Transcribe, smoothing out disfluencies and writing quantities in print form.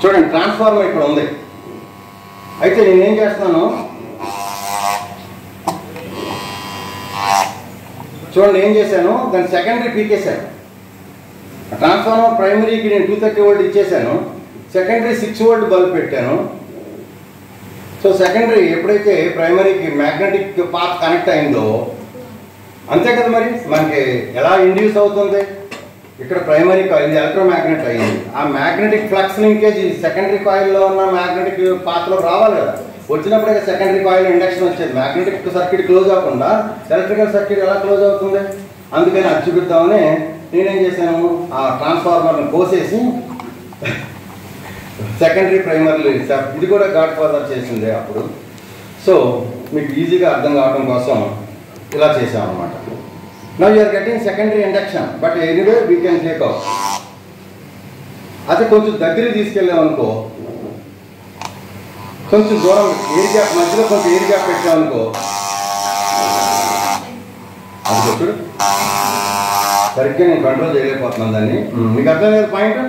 చూడండి ట్రాన్స్ఫార్మర్ ఇక్కడ ఉంది. అయితే నేనేం చేస్తున్నాను చూడండి, ఏం చేశాను, దాని సెకండరీ పీకేశాను. ట్రాన్స్ఫార్మర్ ప్రైమరీకి నేను 230 వోల్ట్ ఇచ్చేసాను, సెకండరీ 6 వోల్ట్ బల్బ్ పెట్టాను. సో సెకండరీ ఎప్పుడైతే ప్రైమరీకి మ్యాగ్నెటిక్ పాత్ కనెక్ట్ అయిందో, అంతే కదా మరి మనకి ఎలా ఇండ్యూస్ అవుతుంది, ఇక్కడ ప్రైమరీ కాయిల్ ఇది ఎలక్ట్రోమాగ్నెట్ అయింది, ఆ మ్యాగ్నెటిక్ ఫ్లక్స్ లింకేజ్ సెకండరీ కాయిల్లో ఉన్న మ్యాగ్నెటిక్ పాత్లో రావాలి కదా. వచ్చినప్పుడే సెకండరీ కాయిల్ ఇండక్షన్ వచ్చేది. మ్యాగ్నెటిక్ సర్క్యూట్ క్లోజ్ అవ్వకుండా ఎలక్ట్రికల్ సర్క్యూట్ ఎలా క్లోజ్ అవుతుంది? అందుకని అది చూపిద్దామని నేనేం చేశాను, ఆ ట్రాన్స్ఫార్మర్ని కోసేసి సెకండరీ ప్రైమరీ ఇది కూడా గాడ్ ఫాదర్ చేసింది అప్పుడు. సో మీకు ఈజీగా అర్థం కావడం కోసం ఇలా చేసాం అనమాట. Now you're getting secondary induction, but anyway we can take out. అది కొంచెం దగ్గరికి తీసుకెళ్ళామనుకో, కొంచెం దూరం ఎయిర్ గ్యాప్ మధ్యలో కొంచెం ఎయిర్ గ్యాప్ పెట్టామనుకో, అది చూడు సరిగ్గా నేను కంట్రోల్ చేయలేకపోతున్నాను దాన్ని. మీకు అర్థం లేదు పాయింట్.